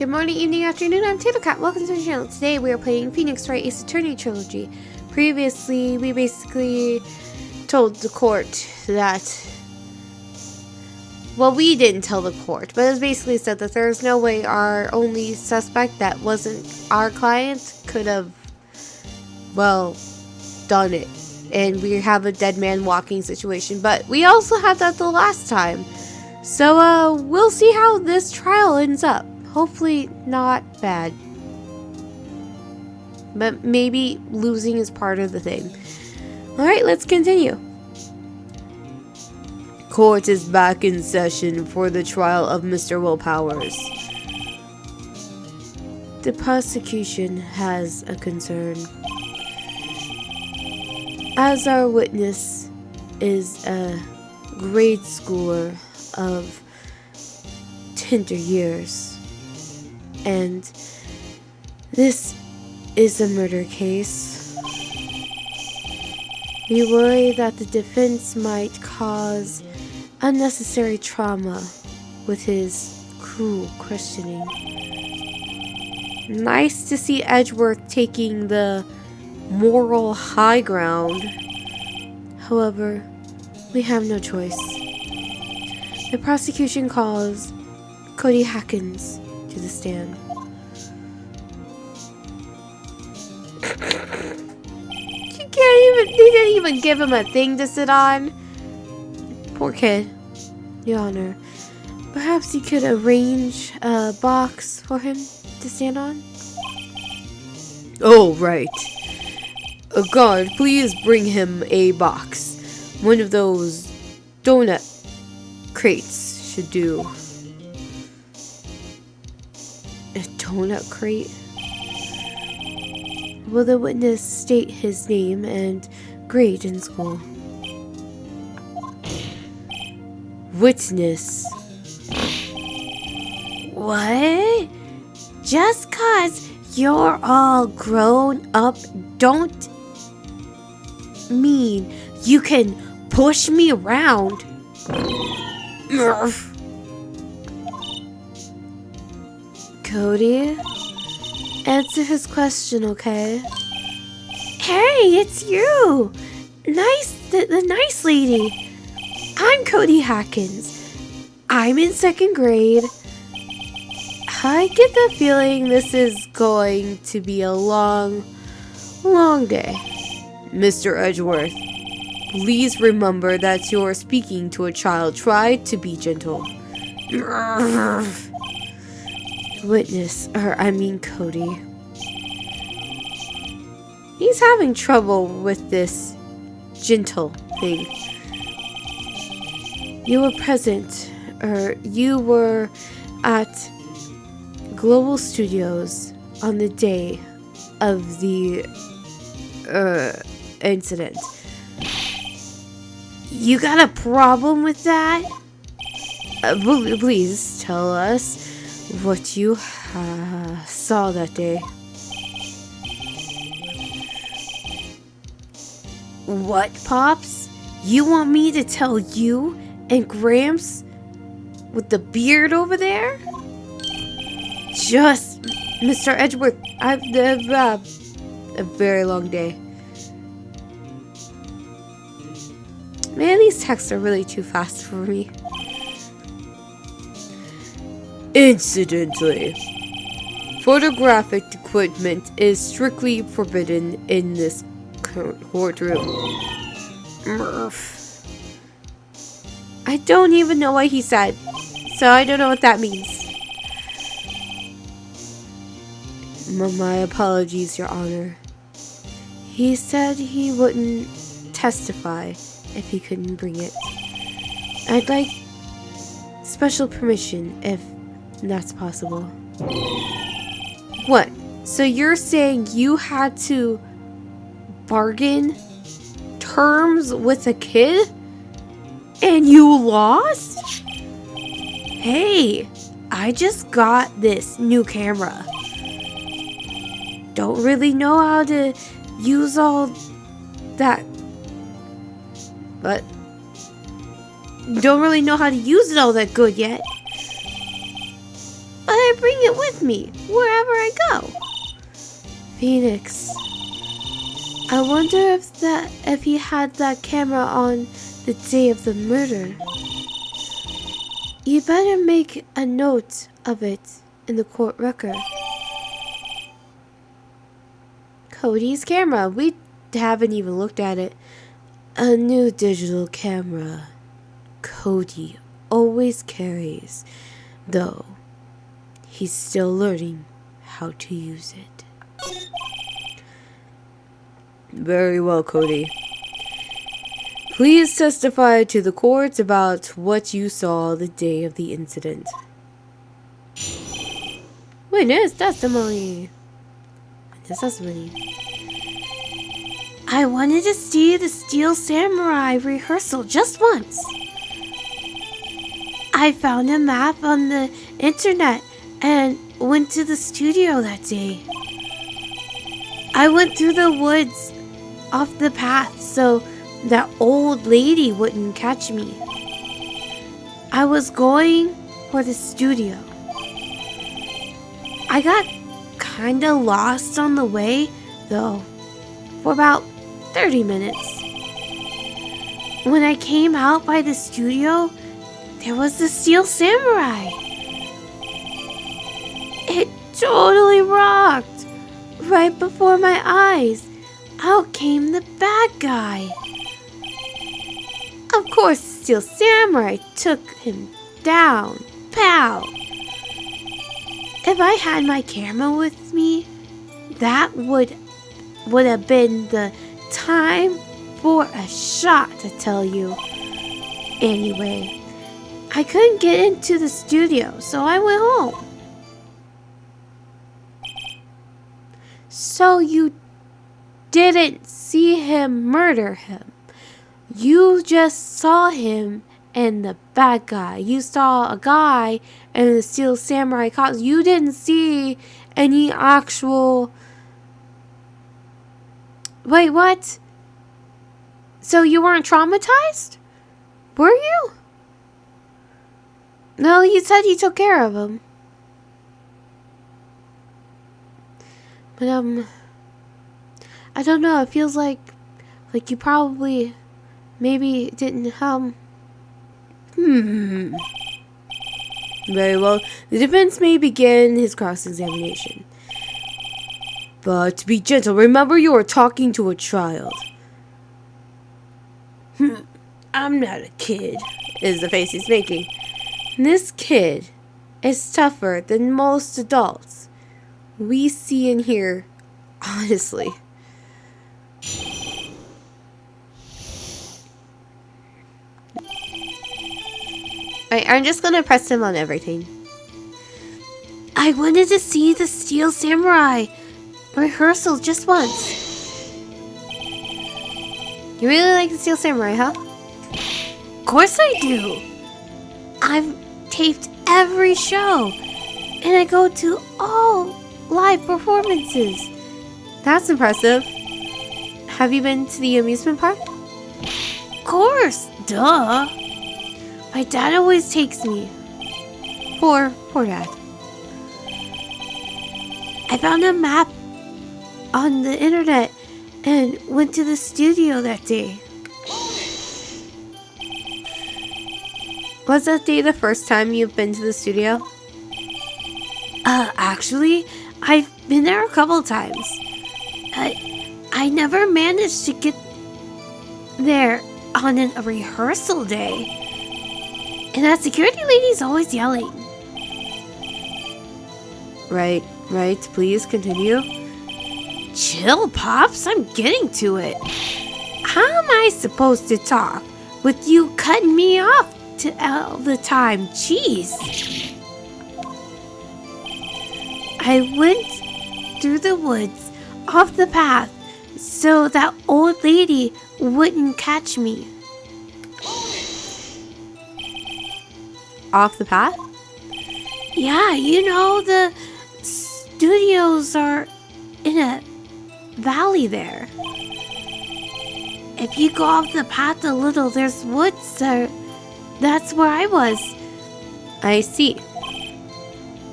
Good morning, evening, afternoon, I'm Taylor Cat. Welcome to the channel. Today we are playing Phoenix Wright Ace Attorney Trilogy. Previously, we basically told the court that... Well, we didn't tell the court, but it was basically said that there's no way our only suspect that wasn't our client could have, well, done it. And we have a dead man walking situation, but we also had that the last time. So, we'll see how this trial ends up. Hopefully not bad. But maybe losing is part of the thing. Alright, let's continue. Court is back in session for the trial of Mr. Willpowers. The prosecution has a concern. As our witness is a grade schooler of tender years. And this is a murder case. We worry that the defense might cause unnecessary trauma with his cruel questioning. Nice to see Edgeworth taking the moral high ground. However, we have no choice. The prosecution calls Cody Hackins to the stand. They didn't even give him a thing to sit on. Poor kid. Your Honor, perhaps you could arrange a box for him to stand on? Oh, right. A guard, please bring him a box. One of those donut crates should do. A donut crate? Will the witness state his name and grade in school? Witness. What? Just 'cause you're all grown up don't mean you can push me around. Cody? Answer his question, okay? Hey, it's you! The nice lady. I'm Cody Hackins. I'm in 2nd grade. I get the feeling this is going to be a long day. Mr. Edgeworth, please remember that you're speaking to a child. Try to be gentle. Cody. He's having trouble with this gentle thing. You were at Global Studios on the day of the incident. You got a problem with that? Please tell us what you saw that day. What, Pops? You want me to tell you and Gramps with the beard over there? Just, Mr. Edgeworth, I've a very long day. Man, these texts are really too fast for me. Incidentally, photographic equipment is strictly forbidden in this courtroom. Murph. I don't even know what he said, so I don't know what that means. My apologies, Your Honor. He said he wouldn't testify if he couldn't bring it. I'd like special permission if that's possible. What? So you're saying you had to bargain terms with a kid? And you lost? Hey, I just got this new camera. Don't really know how to use all that. But don't really know how to use it all that good yet. but I bring it with me wherever I go. Phoenix, I wonder if he had that camera on the day of the murder. You better make a note of it in the court record. Cody's camera. We haven't even looked at it. A new digital camera Cody always carries, though he's still learning how to use it. Very well, Cody. Please testify to the court about what you saw the day of the incident. Witness testimony. I wanted to see the Steel Samurai rehearsal just once. I found a map on the internet and went to the studio that day. I went through the woods off the path so that old lady wouldn't catch me. I was going for the studio. I got kinda lost on the way, though, for about 30 minutes. When I came out by the studio, there was the Steel Samurai. It totally rocked. Right before my eyes, out came the bad guy. Of course, the Steel Samurai took him down. Pow! If I had my camera with me, that would have been the time for a shot, to tell you. Anyway, I couldn't get into the studio, so I went home. So you didn't see him murder him. You just saw him and the bad guy. You saw a guy and the Steel Samurai costume. You didn't see any actual... Wait, what? So you weren't traumatized? Were you? No, you said you took care of him. But, I don't know, it feels like you probably, maybe didn't, Very well, the defense may begin his cross-examination. But be gentle, remember you are talking to a child. I'm not a kid, is the face he's making. This kid is tougher than most adults we see and hear, honestly. I'm just gonna press him on everything. I wanted to see the Steel Samurai rehearsal just once. You really like the Steel Samurai, huh? Of course I do. I've taped every show, and I go to all live performances. That's impressive. Have you been to the amusement park? Of course, duh. My dad always takes me. Poor dad. I found a map on the internet and went to the studio that day. Was that day the first time you've been to the studio? Actually, I've been there a couple times. I never managed to get there on a rehearsal day. And that security lady's always yelling. Right. Please continue. Chill, Pops. I'm getting to it. How am I supposed to talk with you cutting me off all the time? Jeez. I went through the woods off the path so that old lady wouldn't catch me. Off the path? Yeah, you know, the studios are in a valley there. If you go off the path a little, there's woods there. That's where I was. I see.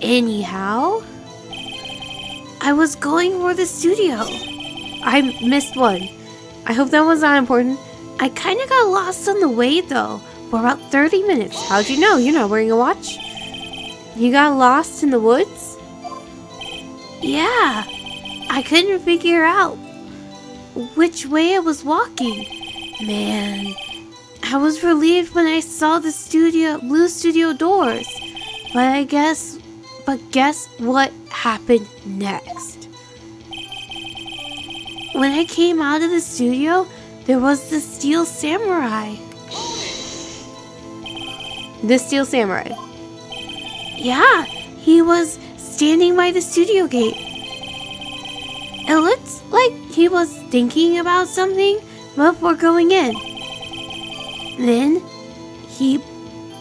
Anyhow, I was going for the studio. I missed one. I hope that was not important. I kind of got lost on the way though, for about 30 minutes. How'd you know? You're not wearing a watch? You got lost in the woods? Yeah, I couldn't figure out which way I was walking. Man, I was relieved when I saw the blue studio doors. But guess what happened next? When I came out of the studio, there was the Steel Samurai. The Steel Samurai? Yeah, he was standing by the studio gate. It looked like he was thinking about something before going in. Then he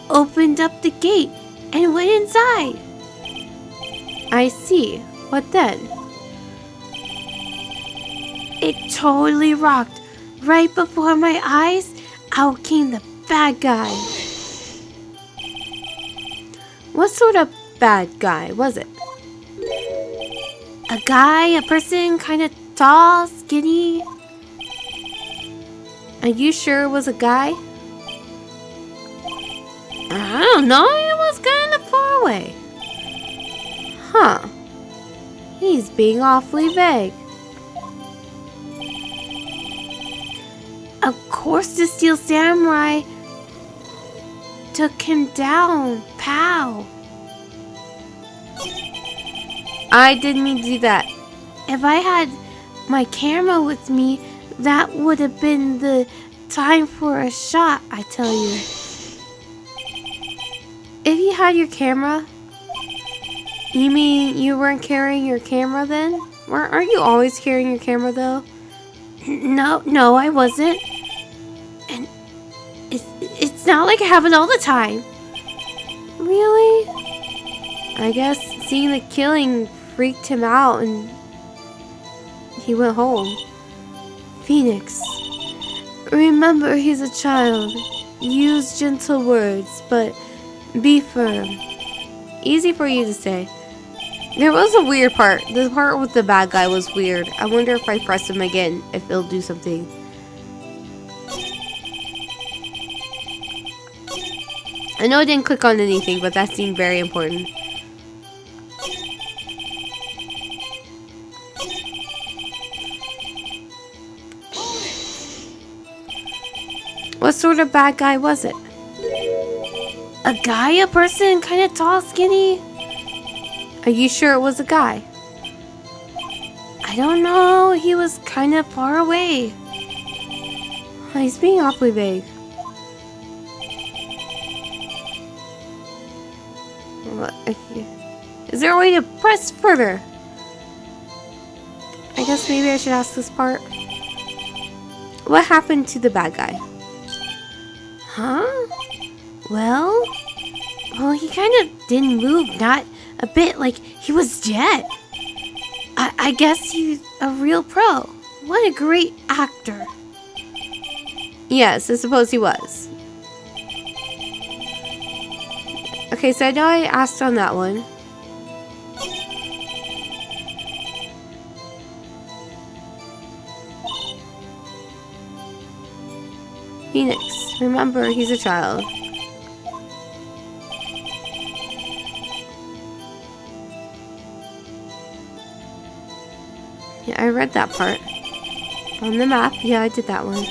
opened up the gate and went inside. I see. What then? It totally rocked. Right before my eyes, out came the bad guy. What sort of bad guy was it? A person, kind of tall, skinny. Are you sure it was a guy? I don't know, it was kind of far away. Huh. He's being awfully vague. Of course the Steel Samurai took him down. Pow. I didn't mean to do that. If I had my camera with me, that would have been the time for a shot, I tell you. If you had your camera, you mean you weren't carrying your camera then? Aren't you always carrying your camera though? No, I wasn't. And it's not like I have it all the time. Really? I guess seeing the killing freaked him out and he went home. Phoenix, remember he's a child. Use gentle words, but be firm. Easy for you to say. There was a weird part. The part with the bad guy was weird. I wonder if I press him again, if it'll do something. I know I didn't click on anything, but that seemed very important. What sort of bad guy was it? A person, kind of tall, skinny? Are you sure it was a guy? I don't know, he was kind of far away. He's being awfully vague. Is there a way to press further? I guess maybe I should ask this part. What happened to the bad guy? Huh? Well, he kind of didn't move, not a bit, like he was dead. I guess he's a real pro. What a great actor. Yes, I suppose he was. Okay, so I know I asked on that one. Phoenix, remember he's a child. Yeah, I read that part. On the map, yeah, I did that one.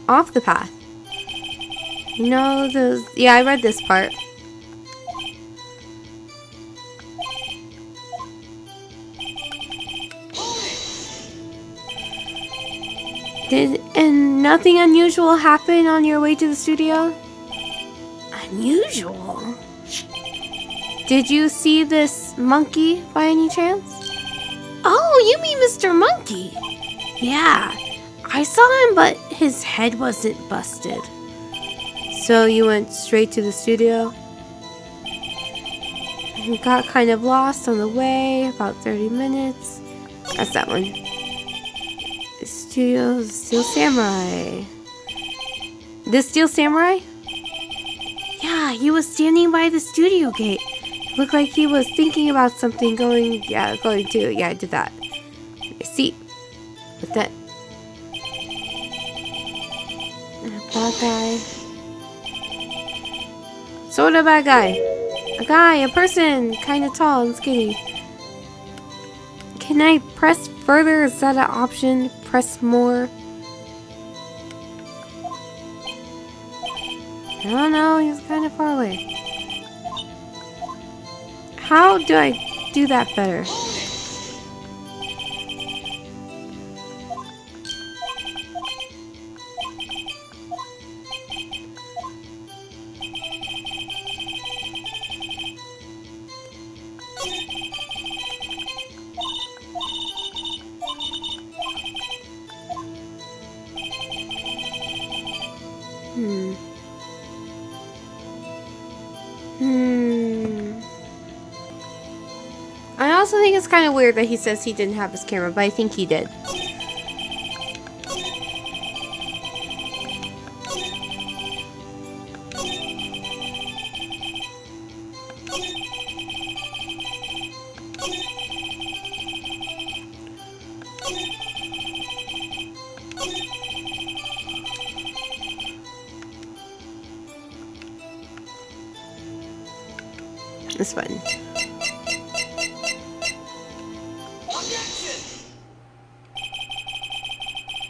Off the path. You know those... Yeah, I read this part. And nothing unusual happen on your way to the studio? Unusual? Did you see this monkey by any chance? Oh, you mean Mr. Monkey? Yeah, I saw him, but his head wasn't busted. So you went straight to the studio? You got kind of lost on the way, about 30 minutes. That's that one. Studio Steel Samurai. This Steel Samurai? Yeah, he was standing by the studio gate. Looked like he was thinking about something going to, yeah, I did that. See, with that. Bad guy. Sort of bad guy. A person, kind of tall and skinny. Can I press further? Is that an option? Press more? I don't know, he's kind of far away. How do I do that better? I also think it's kind of weird that he says he didn't have his camera, but I think he did. This button.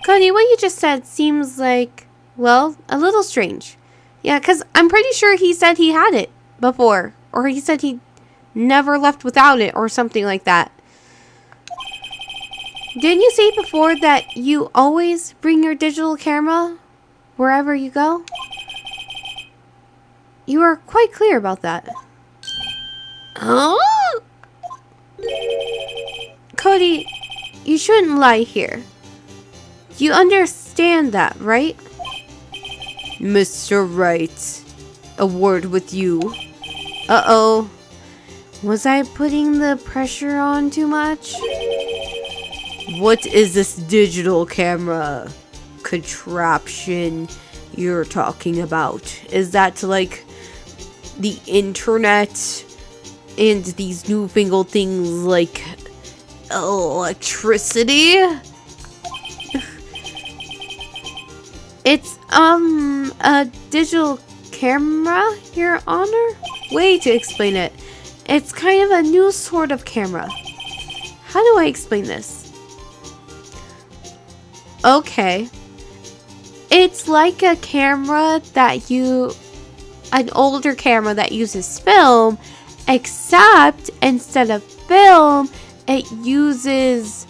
Cody, what you just said seems like, well, a little strange. Yeah, because I'm pretty sure he said he had it before. Or he said he never left without it or something like that. Didn't you say before that you always bring your digital camera wherever you go? You were quite clear about that. Huh? Cody, you shouldn't lie here. You understand that, right? Mr. Wright, a word with you. Uh-oh. Was I putting the pressure on too much? What is this digital camera contraption you're talking about? Is that like the internet and these newfangled things like electricity? It's a digital camera, Your Honor? Way to explain it. It's kind of a new sort of camera. How do I explain this? Okay. It's like a camera that an older camera that uses film, except instead of film, it uses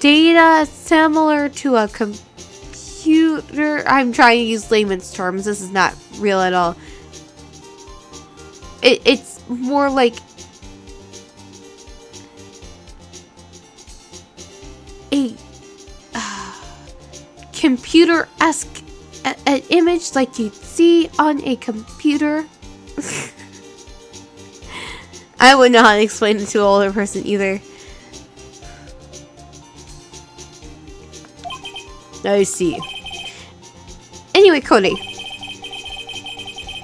data similar to a computer. I'm trying to use layman's terms. This is not real at all. It's more like a computer-esque an image like you'd see on a computer. I wouldn't know how to explain it to an older person either. I see. Anyway, Cody,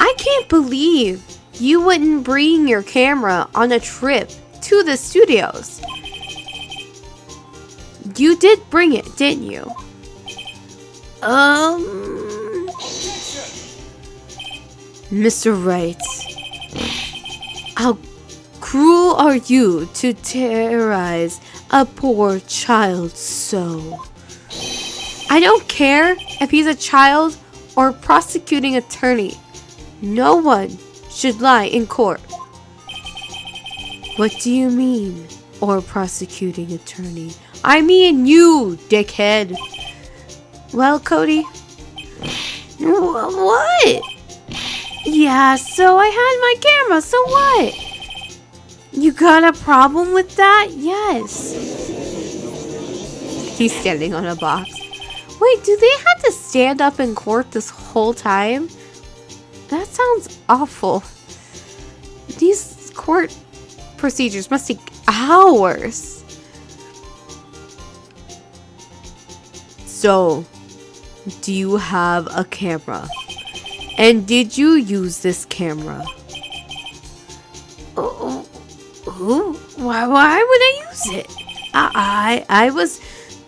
I can't believe you wouldn't bring your camera on a trip to the studios. You did bring it, didn't you? Mr. Wright, how cruel are you to terrorize a poor child so? I don't care if he's a child or prosecuting attorney. No one should lie in court. What do you mean, or prosecuting attorney? I mean you, dickhead. Well, Cody. What? Yeah, so I had my camera, so what? You got a problem with that? Yes. He's standing on a box. Wait, do they have to stand up in court this whole time? That sounds awful. These court procedures must take hours. So, do you have a camera? And did you use this camera? Oh, why would I use it? I was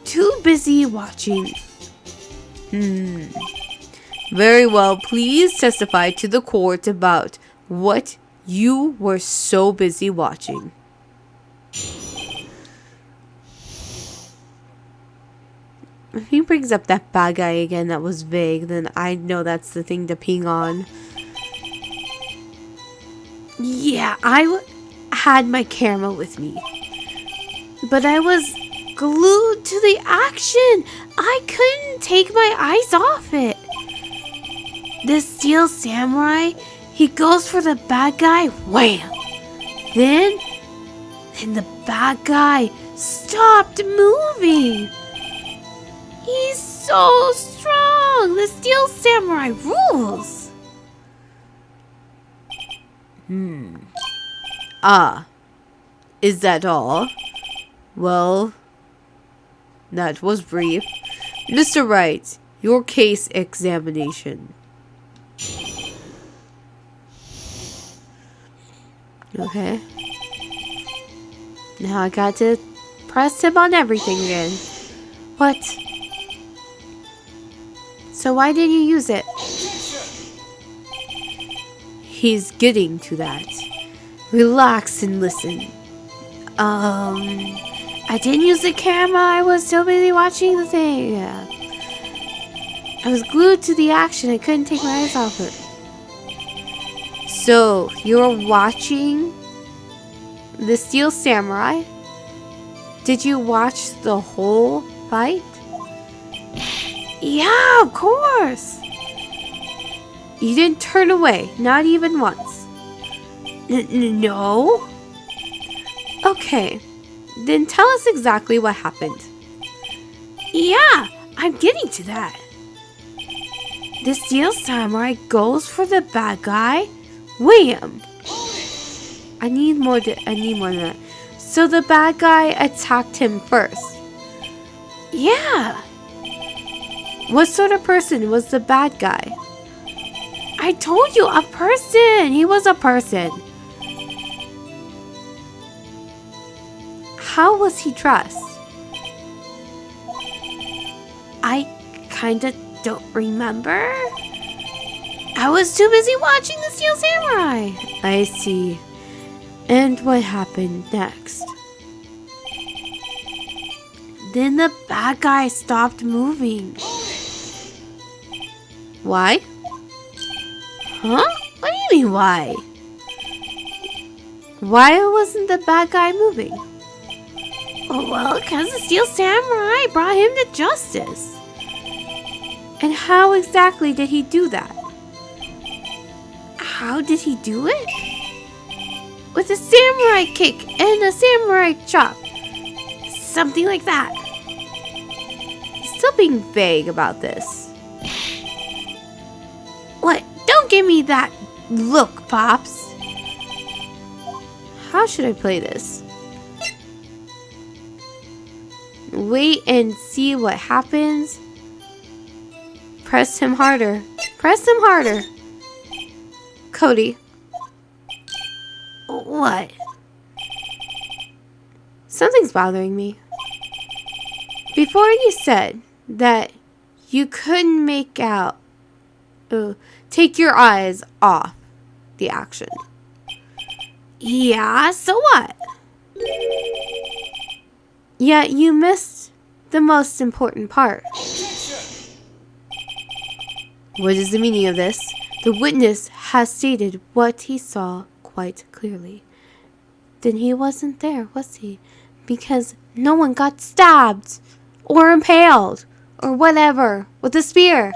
too busy watching. Very well, please testify to the court about what you were so busy watching. If he brings up that bad guy again that was vague, then I know that's the thing to ping on. Yeah, I had my camera with me. But I was glued to the action. I couldn't take my eyes off it. The Steel Samurai, he goes for the bad guy. Wham! Then the bad guy stopped moving. He's so strong. The Steel Samurai rules. Is that all? Well, that was brief. Mr. Wright, your case examination. Okay. Now I got to press him on everything again. What? So why didn't you use it? He's getting to that. Relax and listen. I didn't use the camera. I was so busy watching the thing. Yeah. I was glued to the action. I couldn't take my eyes off it. So, you were watching the Steel Samurai? Did you watch the whole fight? Yeah, of course. You didn't turn away, not even once. No? Okay, then tell us exactly what happened. Yeah, I'm getting to that. The Steel Samurai goes for the bad guy. Wham! I need more than that. So the bad guy attacked him first. Yeah. What sort of person was the bad guy? I told you, a person. He was a person. How was he dressed? I kinda don't remember. I was too busy watching the Steel Samurai. I see. And what happened next? Then the bad guy stopped moving. Why? Huh? What do you mean, why? Why wasn't the bad guy moving? Oh, well, because the Steel Samurai brought him to justice. And how exactly did he do that? How did he do it? With a samurai kick and a samurai chop. Something like that. He's still being vague about this. What? Don't give me that look, Pops. How should I play this? Wait and see what happens. Press him harder. Press him harder. Cody. What? Something's bothering me. Before you said that you couldn't make out, take your eyes off the action. Yeah, so what? Yeah, you missed the most important part. What is the meaning of this? The witness has stated what he saw quite clearly. Then he wasn't there, was he? Because no one got stabbed or impaled or whatever with a spear.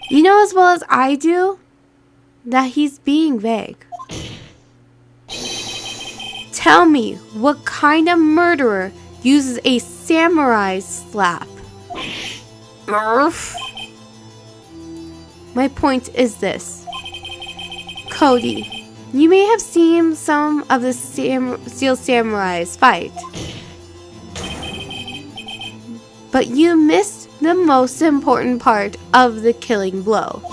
You know as well as I do that he's being vague. Tell me what kind of murderer uses a samurai slap? My point is this. Cody, you may have seen some of the Steel Samurai's fight. But you missed the most important part of the killing blow.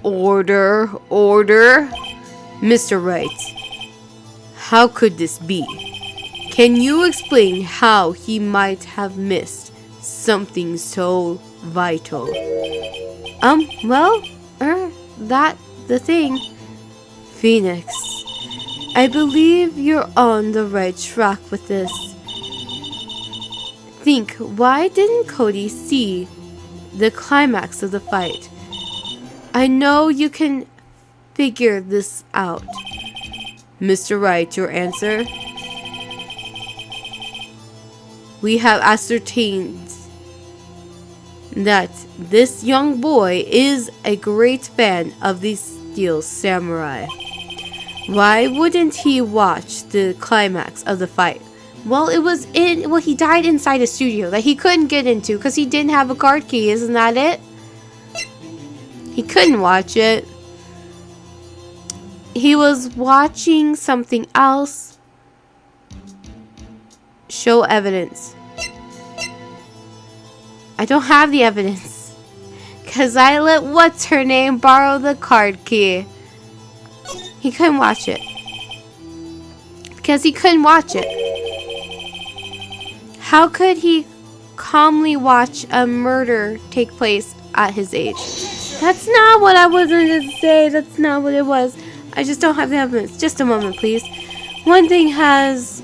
Order, order. Mr. Wright, how could this be? Can you explain how he might have missed something so vital? The thing. Phoenix, I believe you're on the right track with this. Think, why didn't Cody see the climax of the fight? I know you can figure this out. Mr. Wright, your answer? We have ascertained that this young boy is a great fan of the Steel Samurai. Why wouldn't he watch the climax of the fight? Well, he died inside a studio that he couldn't get into because he didn't have a card key, isn't that it? He couldn't watch it. He was watching something else. Show evidence. I don't have the evidence. Because I let what's-her-name borrow the card key. He couldn't watch it. Because he couldn't watch it. How could he calmly watch a murder take place at his age? That's not what I was going to say. That's not what it was. I just don't have the evidence. Just a moment, please. One thing has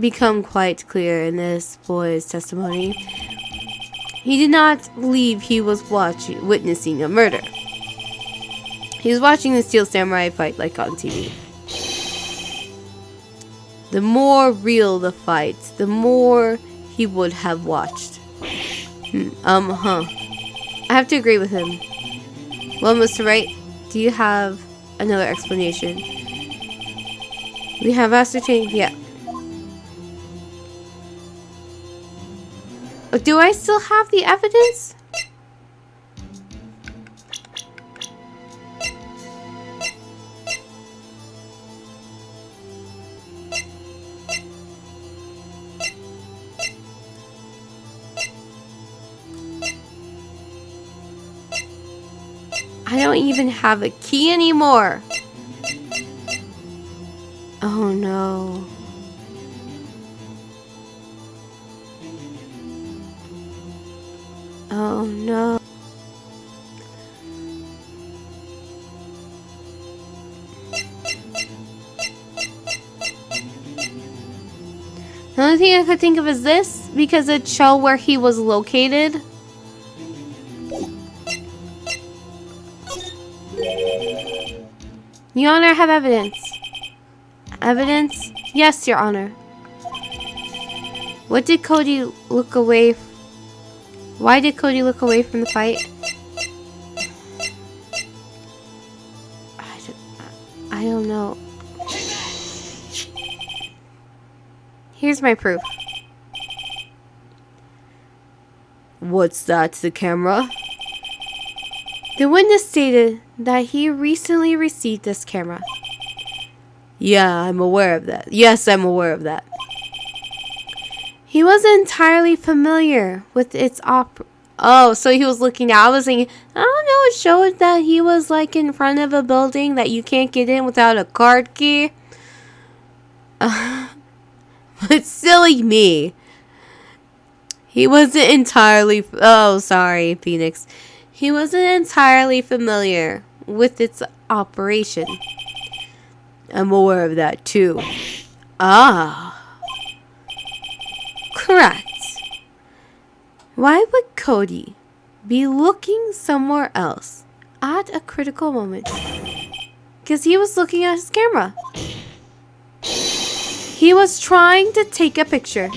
become quite clear in this boy's testimony. He did not believe he was witnessing a murder. He was watching the Steel Samurai fight like on TV. The more real the fight, the more he would have watched. I have to agree with him. Well, Mr. Wright, do you have another explanation? We have ascertained, yeah. Do I still have the evidence? I don't even have a key anymore. Oh no. Oh no. The only thing I could think of is this, because it showed where he was located. Your Honor, I have evidence. Evidence? Yes, Your Honor. What did Cody look away from? Why did Cody look away from the fight? I don't know. Here's my proof. What's that, the camera? The witness stated that he recently received this camera. Yeah, I'm aware of that. Yes, I'm aware of that. He wasn't entirely familiar with its Oh, so he was looking out. I was thinking, I don't know, it showed that he was like in front of a building that you can't get in without a card key. But silly me. He wasn't entirely... Oh, sorry, Phoenix. He wasn't entirely familiar with its operation. I'm aware of that too. Ah. Correct. Why would Cody be looking somewhere else at a critical moment? Because he was looking at his camera. He was trying to take a picture.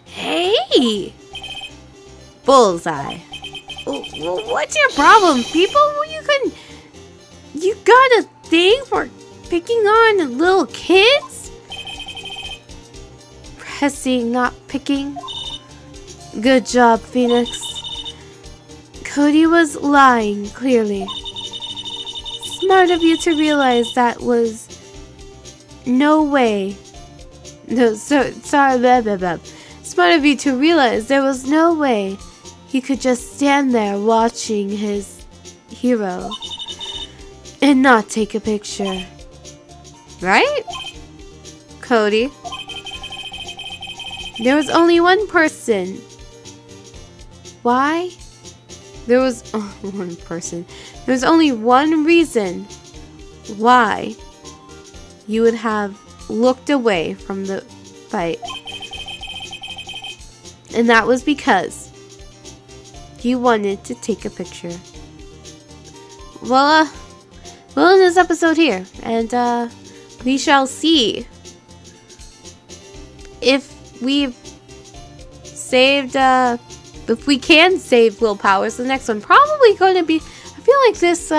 Hey! Bullseye. What's your problem, people? You got a thing for picking on little kids? Pressing, not picking. Good job, Phoenix. Cody was lying, clearly. Smart of you to realize that was no way No, sorry, blah, blah, blah. Smart of you to realize there was no way he could just stand there watching his hero and not take a picture. Right? Cody. There was only one person. Why? There was one person. There was only one reason why you would have looked away from the fight. And that was because you wanted to take a picture. Well, we'll end this episode here. And, we shall see if we've saved, if we can save Will Powers. The next one probably going to be, I feel like this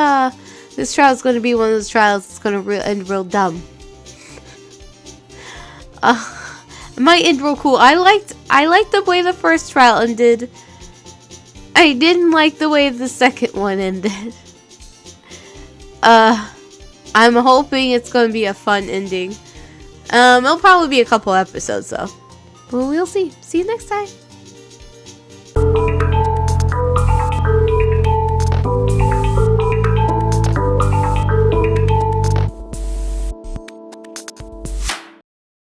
trial is going to be one of those trials that's going to end real dumb. It might end real cool. I liked the way the first trial ended. I didn't like the way the second one ended. I'm hoping it's going to be a fun ending. It'll probably be a couple episodes though. But we'll see. See you next time.